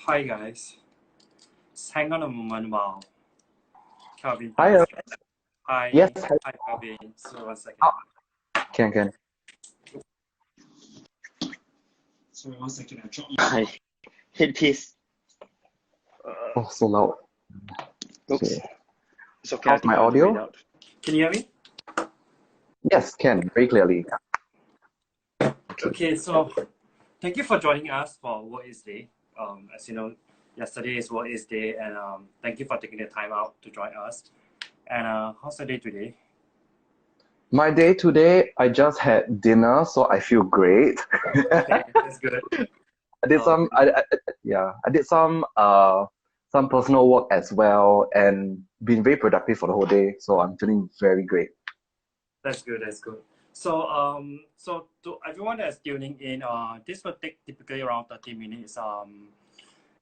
Hi guys. Just hang on a moment while Calvin Hi, comes in. yes, Hi, hi. hi Calvin. So 1 second. Oh, can. Sorry, 1 second. I dropped Hi. Headpiece. Oh, so loud. Oops. Okay. It's okay. I How's think my I will do it audio? out. Can you hear me? Yes, can, very clearly. Okay. Okay, so thank you for joining us for Work Is Day. As you know, yesterday is Work Is Day, and thank you for taking the time out to join us. And how's the day today? My day today, I just had dinner, so I feel great. Okay, that's good. I did some, Um, yeah, I did some personal work as well, and been very productive for the whole day. So I'm feeling very great. That's good. That's good. So, so to everyone that's tuning in, this will take typically around 30 minutes.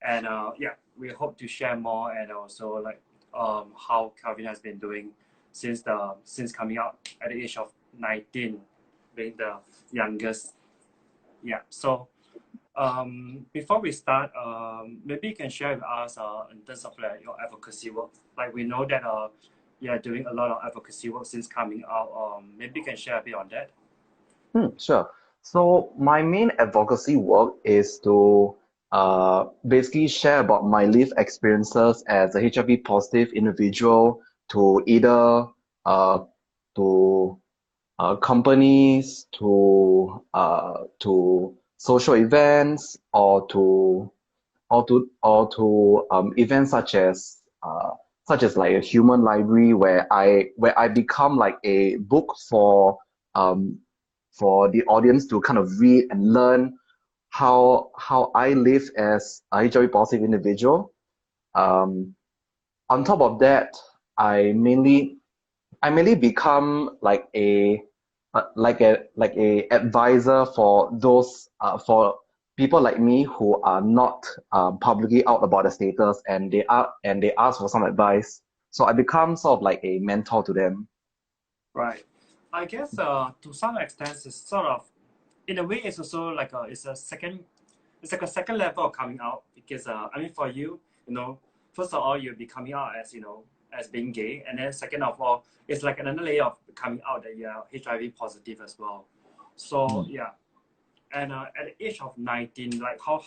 And yeah, we hope to share more and also like how Calvin has been doing since coming out at the age of 19, being the youngest. Yeah. So, before we start, maybe you can share with us in terms of like your advocacy work. Like we know that you're doing a lot of advocacy work since coming out. Maybe you can share a bit on that. Sure. So my main advocacy work is to basically share about my lived experiences as a HIV positive individual to either uh, to companies, to social events, or to events such as like a human library where I become like a book um for the audience to kind of read and learn how I live as a HIV positive individual. Um, on top of that, I mainly I mainly become like a advisor for those for people like me who are not publicly out about the status, and they ask for some advice. So I become sort of like a mentor to them. Right. I guess to some extent it's sort of in a way it's also like it's like a second level of coming out because I mean for you, you know, first of all you'll be coming out as as being gay, and then second of all it's like another layer of coming out that you're HIV positive as well. So Mm. yeah. And at the age of 19, like how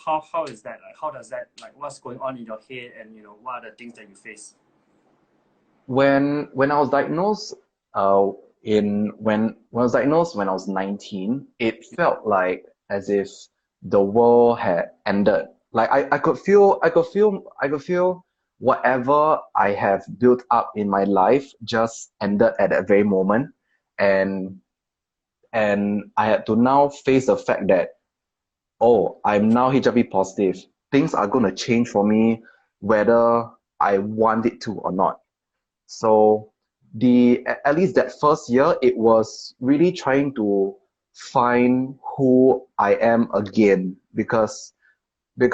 is that? Like how does that, like what's going on in your head, and what are the things that you face? When I was diagnosed when I was diagnosed when I was 19, it felt like as if the world had ended. Like I could feel whatever I have built up in my life just ended at that very moment. And I had to now face the fact that, oh, I'm now HIV positive. Things are gonna change for me whether I want it to or not. So at least that first year, it was really trying to find who I am again, because at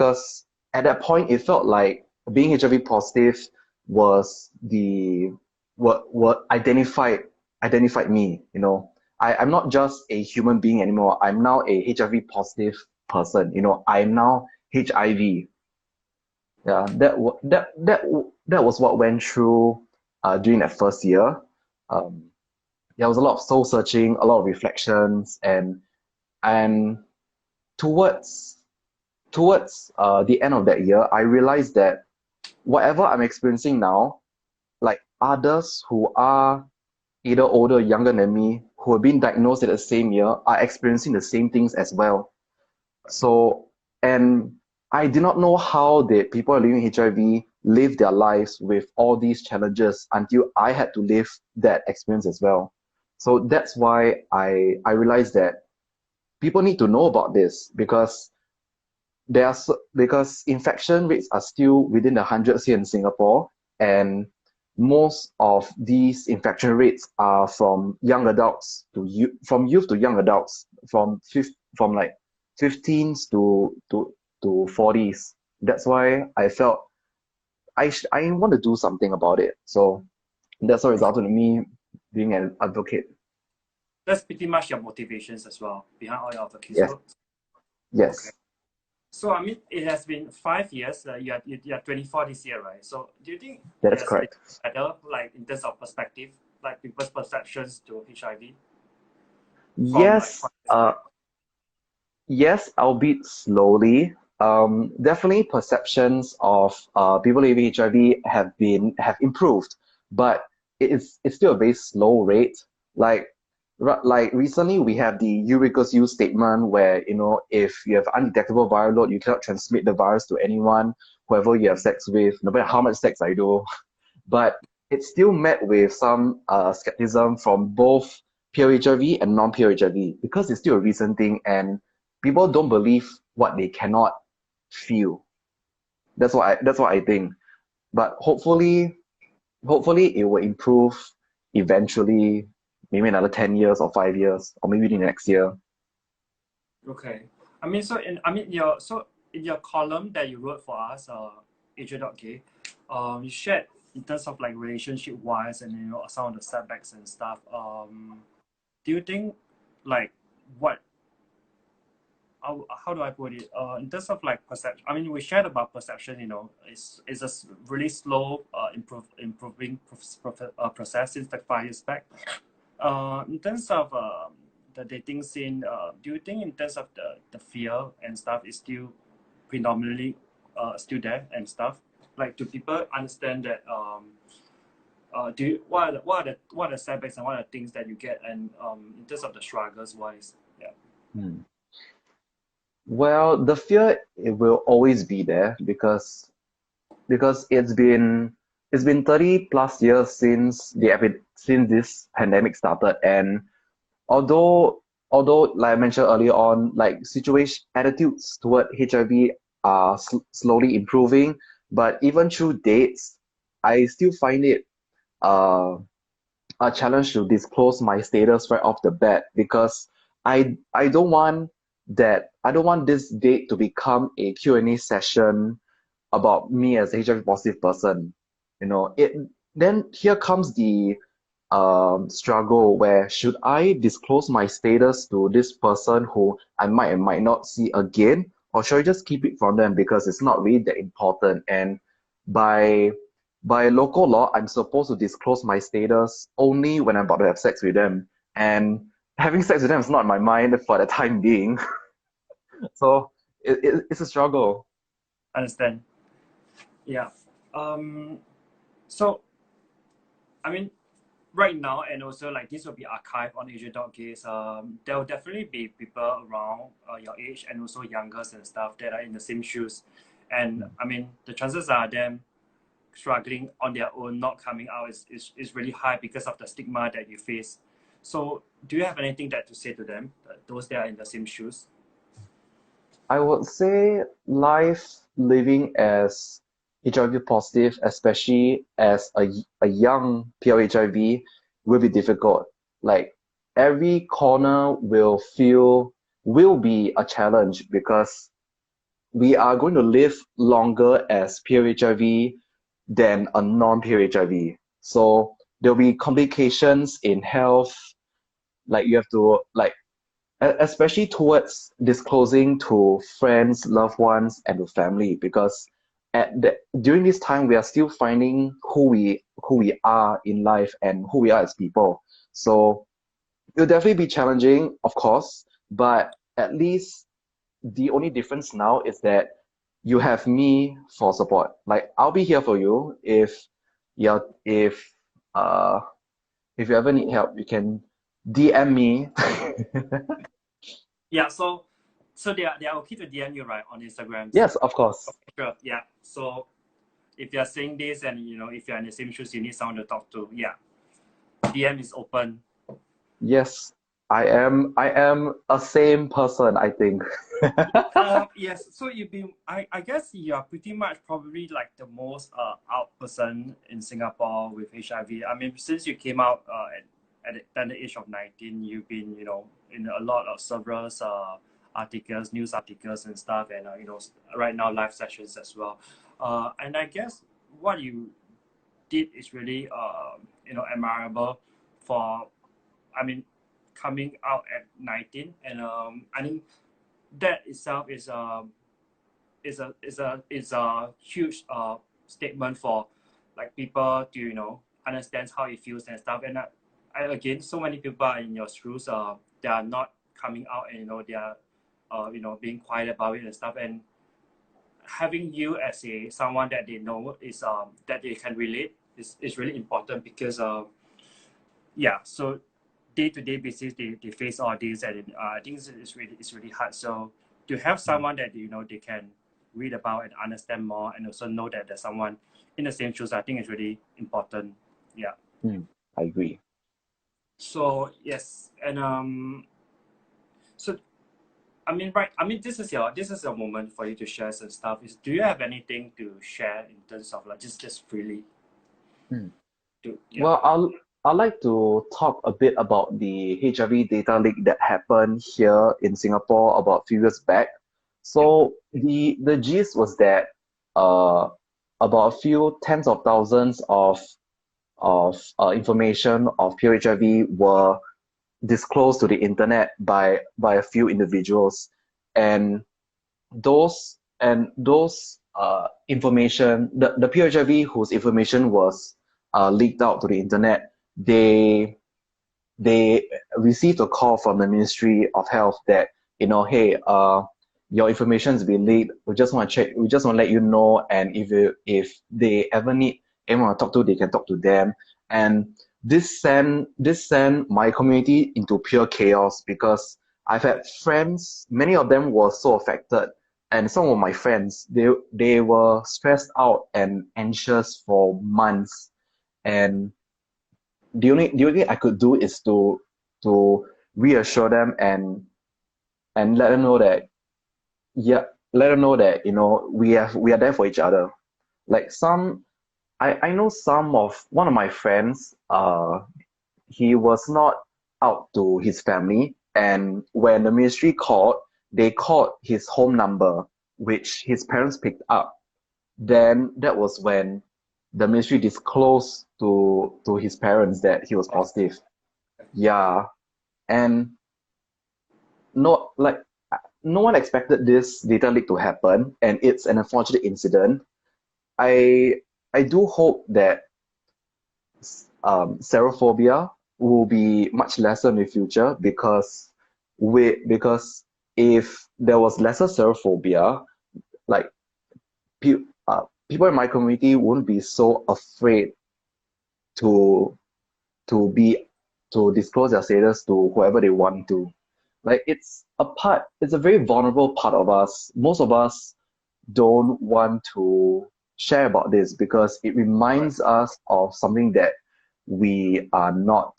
that point it felt like being HIV positive was the what identified me. I'm not just a human being anymore. I'm now a HIV positive person. I'm now HIV. Yeah, that was what went through during that first year. Um, there was a lot of soul searching, a lot of reflections, and towards the end of that year, I realized that whatever I'm experiencing now, like others who are either older or younger than me, who have been diagnosed at the same year, are experiencing the same things as well. So, and I did not know how the people living with HIV live their lives with all these challenges until I had to live that experience as well. So that's why I realized that people need to know about this, because infection rates are still within the hundreds here in Singapore, and most of these infection rates are from young adults from youth to young adults, from like 15s to 40s. That's why I felt I want to do something about it. So that's what resulted in me being an advocate. That's pretty much your motivations as well behind all your advocacy Yes, work. Okay. yes. So I mean, it has been 5 years. You're 24 this year, right? So do you think That it is has been correct. better, like in terms of perspective, like people's perceptions to HIV from like Yes, 5 years back? yes, albeit slowly. Definitely perceptions of people living with HIV have improved, but it's still a very slow rate. Like like recently we have the U equals U statement where if you have undetectable viral load, you cannot transmit the virus to anyone, whoever you have sex with, no matter how much sex I do. But it's still met with some skepticism from both pure HIV and non-pure HIV because it's still a recent thing and people don't believe what they cannot feel. That's what I think. But hopefully it will improve eventually, maybe another 10 years or 5 years, or maybe the next year. Okay. I mean, in your column that you wrote for us, asia.gay, you shared in terms of like relationship wise and some of the setbacks and stuff. Do you think like what how do I put it? In terms of like perception, I mean, we shared about perception. It's a really slow improving process since like 5 years back. In terms of the dating scene, do you think in terms of the fear and stuff is still predominantly still there and stuff? Like, do people understand that? What are the setbacks and what are the things that you get and in terms of the struggles wise? Yeah. Hmm. Well, the fear it will always be there because it's been 30 plus years since this pandemic started, and although like I mentioned earlier on, like situation attitudes toward HIV are slowly improving, but even through dates, I still find it uh a challenge to disclose my status right off the bat because I don't want this date to become a Q&A session about me as a HIV positive person. It then here comes the struggle where should I disclose my status to this person who I might and might not see again, or should I just keep it from them because it's not really that important? And by by local law, I'm supposed to disclose my status only when I'm about to have sex with them. And having sex with them is not in my mind for the time being. So it's a struggle. Understand. Yeah. Um. So I mean, right now, and also like this will be archived on asia.gays. There will definitely be people around your age and also youngers and stuff that are in the same shoes, and I mean the chances are them struggling on their own, not coming out is really high because of the stigma that you face. So, do you have anything that to say to them, those that are in the same shoes? I would say life living as HIV positive, especially as a young pure HIV, will be difficult. Like every corner will be a challenge because we are going to live longer as pure HIV than a non-pure HIV. So there'll be complications in health, like you have to like especially towards disclosing to friends, loved ones, and to family, because during this time we are still finding who we are in life and who we are as people. So it'll definitely be challenging, of course, but at least the only difference now is that you have me for support. Like I'll be here for you you're uh if you ever need help, you can DM me. Yeah. So they are okay to DM you right on Instagrams. Yes, of course. Sure. Yeah. So if you're saying this and if you're in the same shoes, you need someone to talk to. Yeah. DM is open. Yes, I am a same person, I think. Yes. So you've been. I guess you are pretty much probably like the most out person in Singapore with HIV. I mean, since you came out at the tender age of 19, you've been in a lot of several articles, news articles and stuff, and right now live sessions as well. And I guess what you did is really admirable for. I mean, coming out at 19, and I think that itself is is a huge statement for like people to understand how it feels and stuff. And again, so many people are in your shoes. They are not coming out, and they are being quiet about it and stuff. And having you as someone that they know is that they can relate is really important, because so day-to-day basis they face all this, and I think it's really hard. So to have someone that they can read about and understand more, and also know that there's someone in the same shoes, I think is really important. Yeah. I agree. So yes, and so this is your moment for you to share some stuff. Do you have anything to share in terms of like just freely? Well, I'd like to talk a bit about the HIV data leak that happened here in Singapore about a few years back. So the gist was that about a few tens of thousands of information of pure HIV were disclosed to the internet by a few individuals, and those information, the PHIV whose information was leaked out to the internet, they received a call from the Ministry of Health that, hey, your information's been leaked. We just want to check. We just want to let you know, and if they ever need anyone to talk to, they can talk to them. And this sent my community into pure chaos, because I've had friends, many of them were so affected, and some of my friends, they were stressed out and anxious for months. And the only thing I could do is to reassure them and let them know that we are there for each other. Like I know one of my friends, he was not out to his family, and when the ministry called, they called his home number, which his parents picked up. Then that was when the ministry disclosed to his parents that he was positive. Yeah. And no one expected this data leak to happen, and it's an unfortunate incident. I do hope that serophobia will be much lesser in the future, because if there was lesser serophobia, like people in my community wouldn't be so afraid to disclose their status to whoever they want to. Like, it's a very vulnerable part of us. Most of us don't want to share about this because it reminds us of something that we are not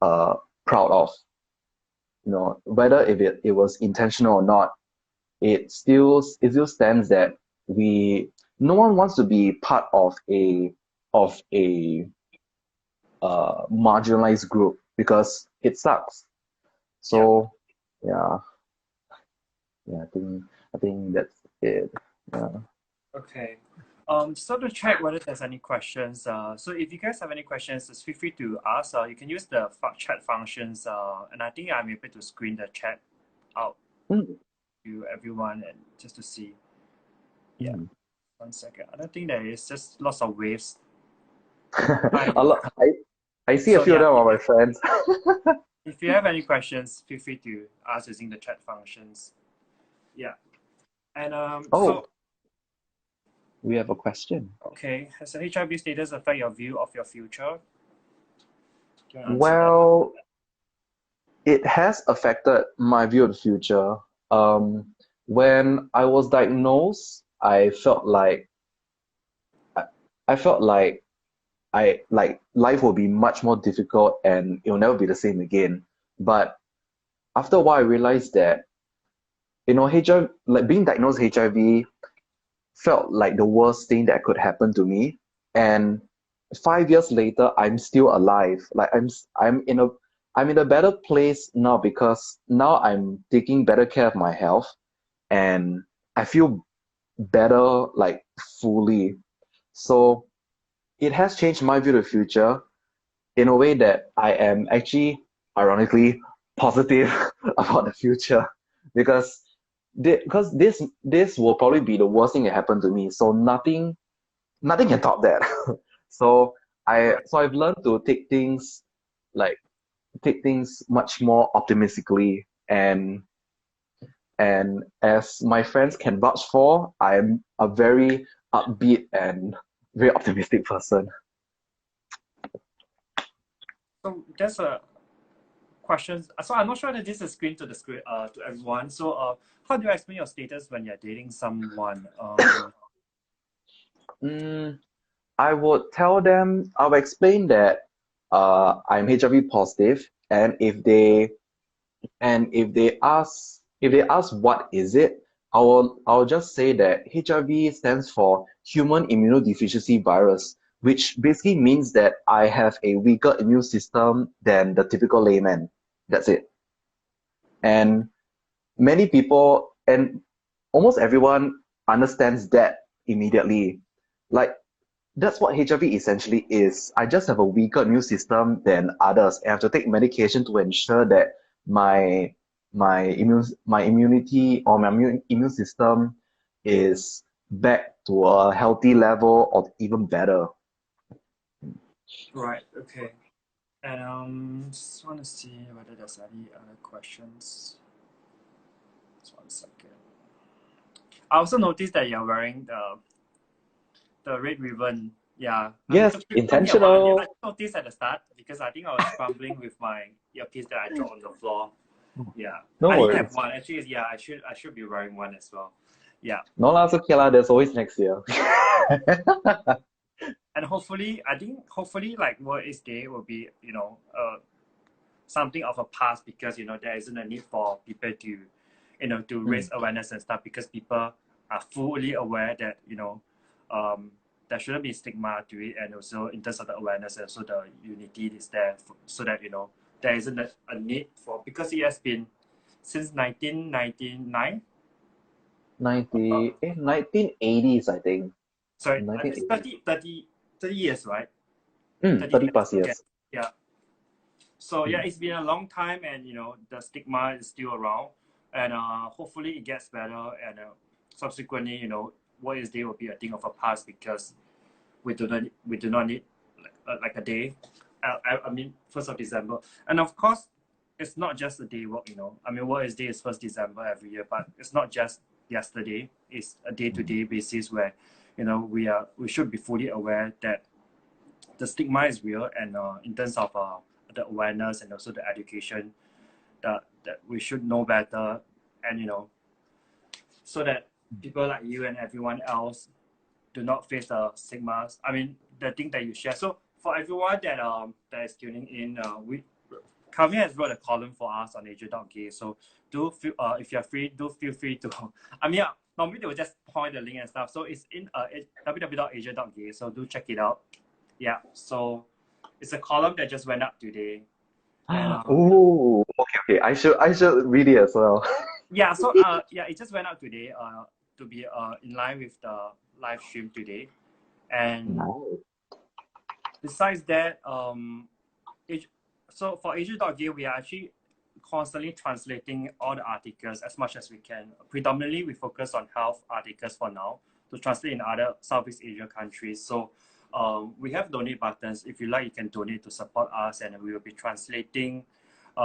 proud of. Whether if it was intentional or not, it still stands that no one wants to be part of a marginalized group, because it sucks. So yeah, I think that's it. Yeah. Okay. So to check whether there's any questions, so if you guys have any questions, just feel free to ask. You can use the chat functions, and I think I'm able to screen the chat out to everyone and just to see. Yeah. 1 second. I don't think there is, just lots of waves. I see a few of them are my friends. If you have any questions, feel free to ask using the chat functions. Yeah. And so we have a question. Okay. Has the HIV status affect your view of your future? Well, it has affected my view of the future. When I was diagnosed, I felt like life will be much more difficult and it'll never be the same again. But after a while, I realized that, HIV, like being diagnosed with HIV, felt like the worst thing that could happen to me. And 5 years later, I'm still alive. Like I'm in a better place now, because now I'm taking better care of my health, and I feel better, like, fully. So it has changed my view of the future in a way that I am actually, ironically, positive about the future, because because this will probably be the worst thing that happened to me. So nothing can top that. so Right. I've learned to like take things much more optimistically, and as my friends can vouch for, I'm a very upbeat and very optimistic person. So there's a question. So I'm not sure that this is screen to everyone. So how do you explain your status when you're dating someone? Mm, I would tell them, I'll explain that I'm HIV positive, and if they ask what is it, I'll just say that HIV stands for human immunodeficiency virus, which basically means that I have a weaker immune system than the typical layman. That's it. And many people and almost everyone understands that immediately. Like that's what HIV essentially is. I just have a weaker immune system than others, and I have to take medication to ensure that my my immunity or my immune system is back to a healthy level or even better. Right. Okay. And just want to see whether there's any other questions. Just 1 second. I also noticed that you're wearing the red ribbon. Yeah. Yes, It took me a while. I intentional. didn't notice at the start because I think I was fumbling with my earpiece that I dropped on the floor. Yeah. No I didn't have worries. one. Actually, yeah, I should be wearing one as well. Yeah. No lah, it's okay lah. There's always next year. And hopefully, I think hopefully like World AIDS Day will be, something of a past because, there isn't a need for people to, to raise awareness and stuff because people are fully aware that, there shouldn't be stigma to it, and also in terms of the awareness and also the unity is there so that, there isn't a need for, because it has been since 1999. 1980s, I think. Sorry, it's 1980s. 30 years, right? 30 30 years. plus Okay. years. Yeah. So yeah, it's been a long time, and the stigma is still around, and hopefully it gets better, and subsequently, what is day will be a thing of a past because we do not need like a day. I mean, 1st of December, and of course, it's not just a day work. I mean, what is day is 1st December every year, but it's not just yesterday. It's a day-to-day basis where, we should be fully aware that the stigma is real, and in terms of the awareness and also the education that we should know better, and so that people like you and everyone else do not face the stigmas. I mean, the thing that you share. So for everyone that is tuning in, we Kavya has wrote a column for us on asia.gay. So do feel if you're free, do feel free to. I mean, normally they will just point the link and stuff. So it's in www.asia.gay. So do check it out. Yeah. So it's a column that just went up today, and Oh, okay. I should read it as well. yeah. So yeah, it just went up today. To be in line with the live stream today, and Nice. besides that, so for asia.gay, we are actually constantly translating all the articles as much as we can. Predominantly, we focus on health articles for now to translate in other Southeast Asia countries. So we have donate buttons. If you like, you can donate to support us, and we will be translating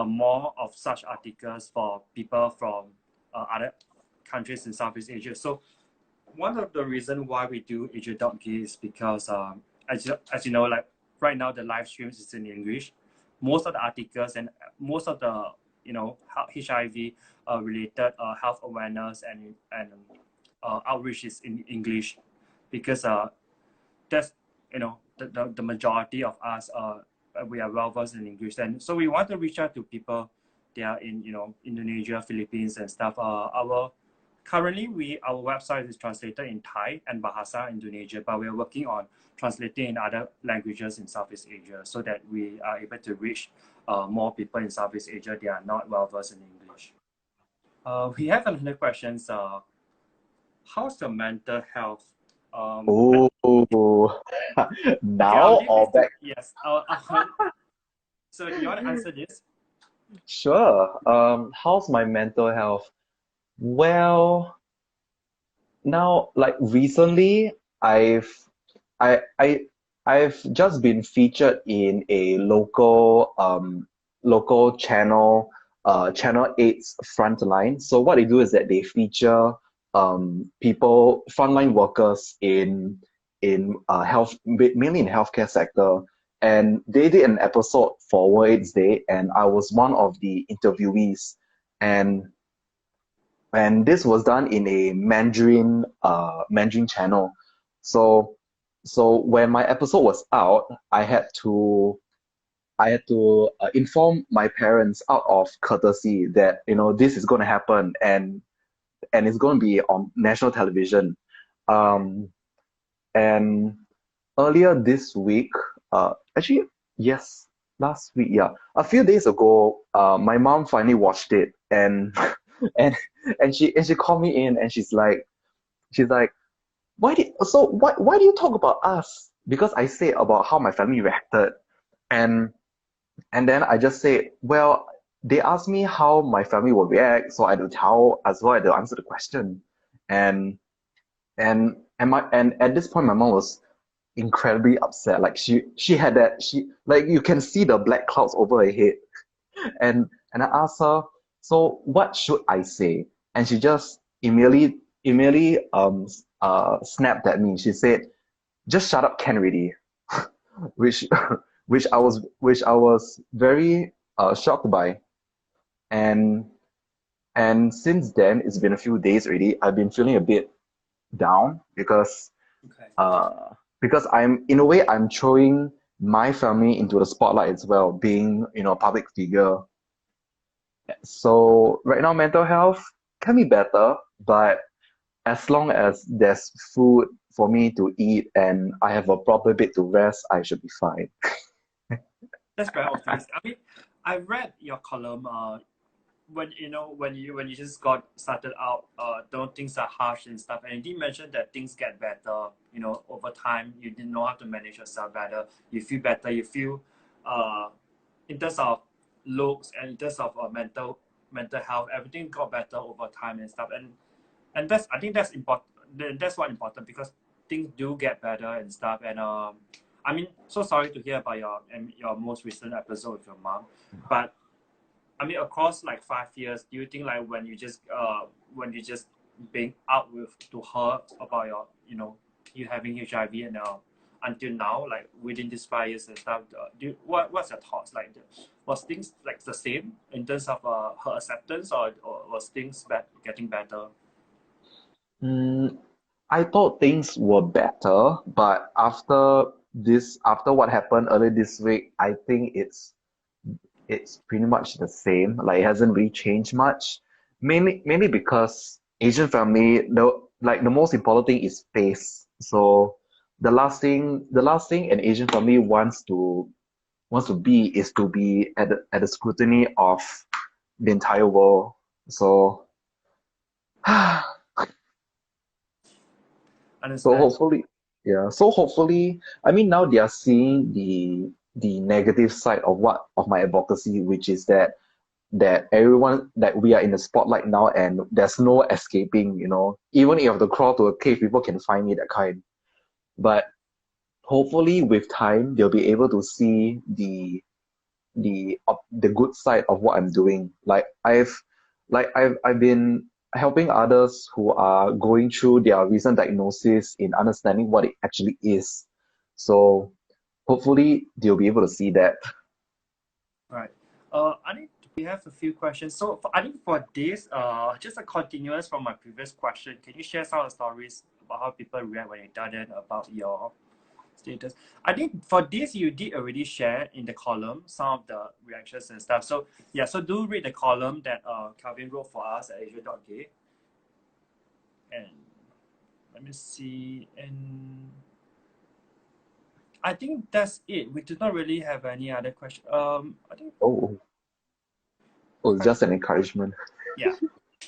more of such articles for people from other countries in Southeast Asia. So one of the reasons why we do asia.gay is because, as you know, like right now the live streams is in English. Most of the articles and most of the HIV related health awareness and outreach is in English because that's the majority of us we are well versed in English, and so we want to reach out to people. They are in Indonesia, Philippines, and stuff. Currently our website is translated in Thai and Bahasa Indonesia, but we are working on translating in other languages in Southeast Asia so that we are able to reach more people in Southeast Asia. They are not well versed in English. We have another question. How's your mental health? Oh, Okay, I'll now leave this or to back? yes. So do you want to answer this? Sure. How's my mental health? Well, now, like recently, I've I I I've just been featured in a local channel, Channel 8's Frontline. So what they do is that they feature people, frontline workers in health, mainly in healthcare sector. And they did an episode for World AIDS Day, and I was one of the interviewees. And this was done in a Mandarin channel. So when my episode was out, I had to inform my parents out of courtesy that this is going to happen, and it's going to be on national television. Um, and earlier this week, actually, yes, last week, yeah, a few days ago, my mom finally watched it, and and she called me in, and she's like, why do you talk about us? Because I said about how my family reacted, and then I just said, well, they asked me how my family will react, so I had to tell as well, I had to answer the question. And and at this point my mom was incredibly upset. Like she had that she like you can see the black clouds over her head. And I asked her, so what should I say? And she just immediately snapped at me. She said, just shut up, Ken already. Which which I was very shocked by. And since then, it's been a few days already. I've been feeling a bit down Okay. because I'm in a way I'm throwing my family into the spotlight as well, being a public figure. So right now, mental health can be better, but as long as there's food for me to eat and I have a proper bed to rest, I should be fine. That's very optimistic. I mean, I read your column. When when you just got started out, don't things are harsh and stuff, and you did mention that things get better. Over time, you didn't know how to manage yourself better. You feel better. You feel, uh, in terms of looks and in terms of mental health, everything got better over time and stuff. And that's I think that's important. That's what important because things do get better and stuff. And I mean, so sorry to hear about your most recent episode with your mom, but I mean, across like 5 years, do you think like when you just being out with to her about you having HIV and until now, like within these 5 years and stuff, what's your thoughts like? Was things like the same in terms of her acceptance, or was things getting better? Mm, I thought things were better, but after what happened earlier this week, I think it's pretty much the same. Like it hasn't really changed much. Mainly because Asian family, the most important thing is face. So the last thing an Asian family wants to be is to be at the scrutiny of the entire world. So so Understand? hopefully, yeah. So hopefully, I mean, now they are seeing the negative side of my advocacy, which is that we are in the spotlight now and there's no escaping. Even if you have to crawl to a cave, people can find me, that kind. But hopefully, with time, they'll be able to see the good side of what I'm doing. I've been helping others who are going through their recent diagnosis in understanding what it actually is. So hopefully they'll be able to see that. Right. I think we have a few questions. So I think for this, just a continuous from my previous question, can you share some of the stories about how people react when you tell them about your status? I think for this, you did already share in the column some of the reactions and stuff. So yeah, so do read the column that Calvin wrote for us at asia.gay. And let me see. And I think that's it. We do not really have any other question. I think Oh, it's just an encouragement. yeah.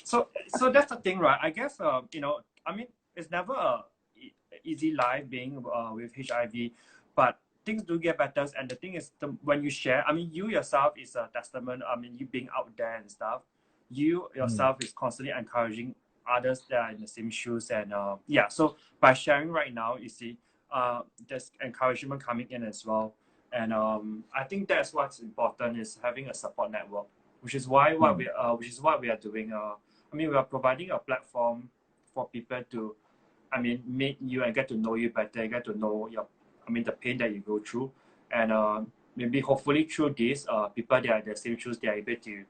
So that's the thing, right? I guess I mean, it's never a easy life being with HIV, but things do get better. And the thing is, when you share, I mean, you yourself is a testament. I mean, you being out there and stuff. you yourself is constantly encouraging others that are in the same shoes. And yeah, so by sharing right now, you see, there's encouragement coming in as well. And I think that's what's important, is having a support network, which is what we are doing. I mean, we are providing a platform for people to, I mean, meet you and get to know you better, get to know your, I mean, the pain that you go through. And maybe hopefully through this, people that are in the same shoes, they are able to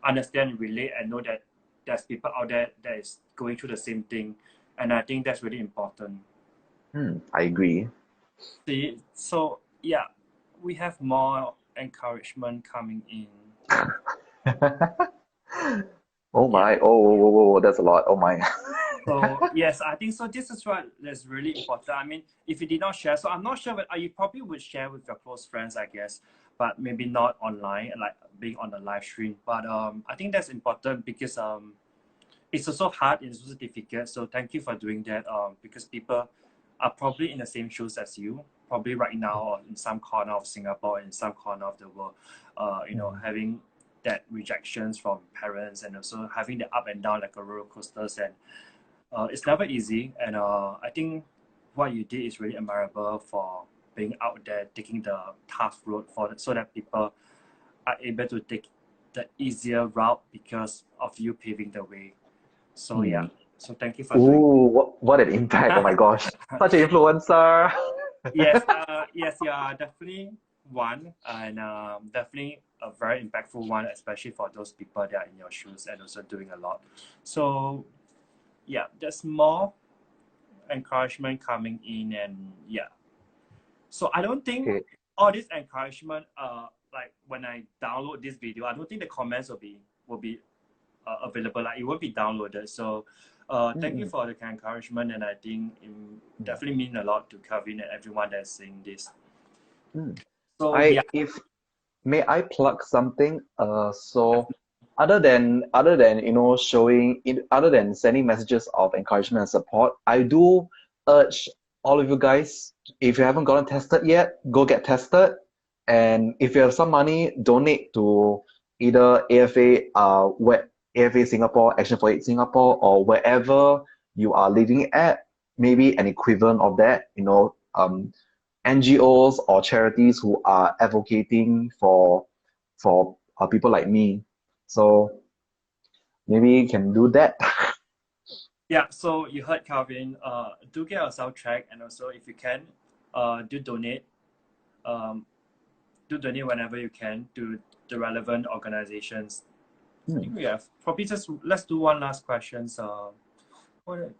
understand, relate, and know that there's people out there that is going through the same thing. And I think that's really important. I agree. See, so yeah, we have more encouragement coming in. Oh my, oh, that's a lot. Oh my. So yes, I think so. This is what is really important. I mean, if you did not share, so I'm not sure, but you probably would share with your close friends, I guess, but maybe not online, like being on the live stream. But I think that's important because it's also hard, it's also difficult. So thank you for doing that. Because people are probably in the same shoes as you, probably right now, or in some corner of Singapore, in some corner of the world, you know, having that rejections from parents, and also having the up and down like a roller coasters. And it's never easy. And I think what you did is really admirable for being out there, taking the tough road so that people are able to take the easier route because of you paving the way. So yeah, so thank you for doing. Ooh, what an impact. Oh my gosh. Such an influencer. Yes, yes, you are definitely one, and definitely a very impactful one, especially for those people that are in your shoes and also doing a lot. So yeah, there's more encouragement coming in. And yeah, so I don't think Okay. all this encouragement, like when I download this video, I don't think the comments will be available, like it won't be downloaded. So thank you for the encouragement, and I think it definitely mean a lot to Kevin and everyone that's seeing this. So yeah, May I plug something? So other than showing it, other than sending messages of encouragement and support, I do urge all of you guys, if you haven't gotten tested yet, go get tested. And if you have some money, donate to either AFA Singapore, Action for AIDS Singapore, or wherever you are living at, maybe an equivalent of that, NGOs or charities who are advocating for people like me. So maybe you can do that. yeah. So you heard Calvin. Do get yourself checked, and also if you can, do donate. Do donate whenever you can to the relevant organizations. I think we have probably just let's do one last question. So, what?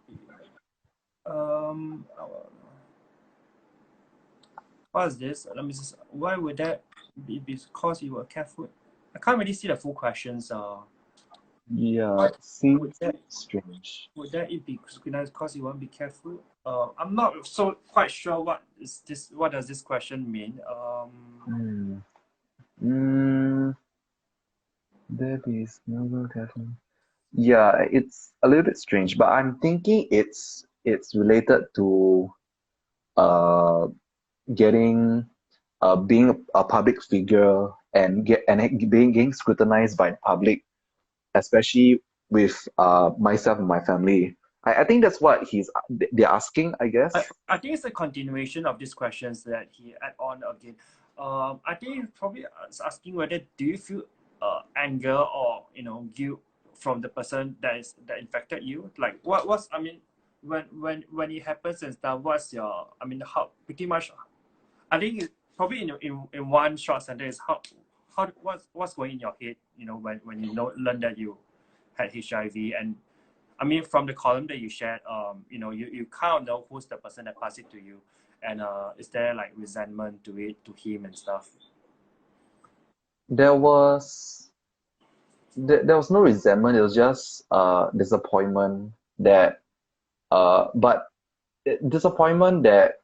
What is this? Let me just. Why would that be? Because you were careful. I can't really see the full questions. Yeah, it seems strange. Would that it be scrutinized because you want to be careful? I'm not so quite sure what is this. What does this question mean? There is no caffeine. Yeah, it's a little bit strange, but I'm thinking it's related to getting being a public figure and being scrutinized by the public, especially with myself and my family. I think that's what they're asking, I guess. I think it's a continuation of these questions that he add on again. I think he's probably asking whether do you feel anger or guilt from the person that infected you? Like what's I mean when it happens and stuff, what's your how pretty much I think it's probably in one short sentence how what's going in your head, when you learn that you had HIV. And I mean, from the column that you shared, you kind of know who's the person that passed it to you, and is there like resentment to him and stuff? There was no resentment. It was just disappointment that but disappointment that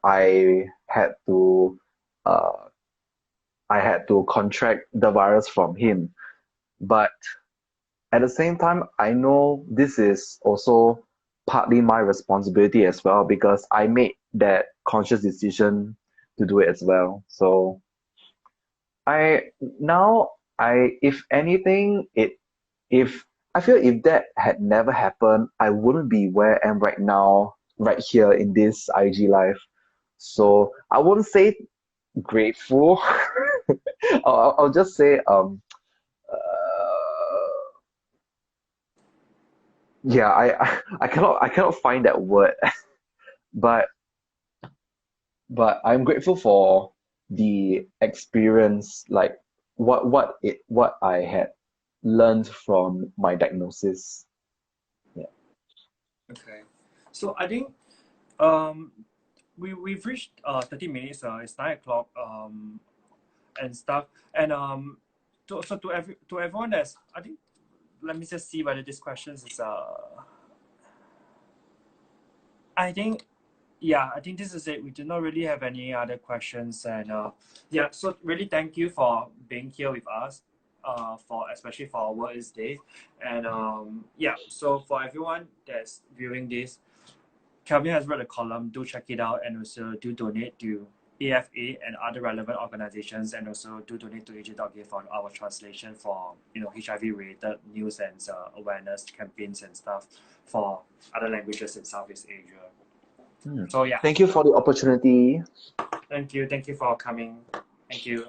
I had to contract the virus from him. But at the same time, I know this is also partly my responsibility as well because I made that conscious decision to do it as well. So now if anything, if I feel if that had never happened, I wouldn't be where I am right now, right here in this IG life. So I wouldn't say grateful. I'll just say yeah, I cannot find that word, but I'm grateful for the experience, like what I had learned from my diagnosis. Yeah. Okay. So I think um we've reached 30 minutes. It's 9 o'clock. And stuff. And to everyone that's, I think, let me just see whether this questions is I think, yeah, I think this is it. We do not really have any other questions. And yeah, so really thank you for being here with us, for especially for our World Aids Day. And yeah, so for everyone that's viewing this, Calvin has wrote a column. Do check it out, and also do donate to AFA and other relevant organizations, and also do donate to asia.gay for our translation for HIV related news and awareness campaigns and stuff for other languages in Southeast Asia. So yeah, Thank you for the opportunity. thank you for coming. Thank you.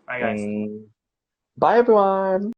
Bye guys. Bye everyone.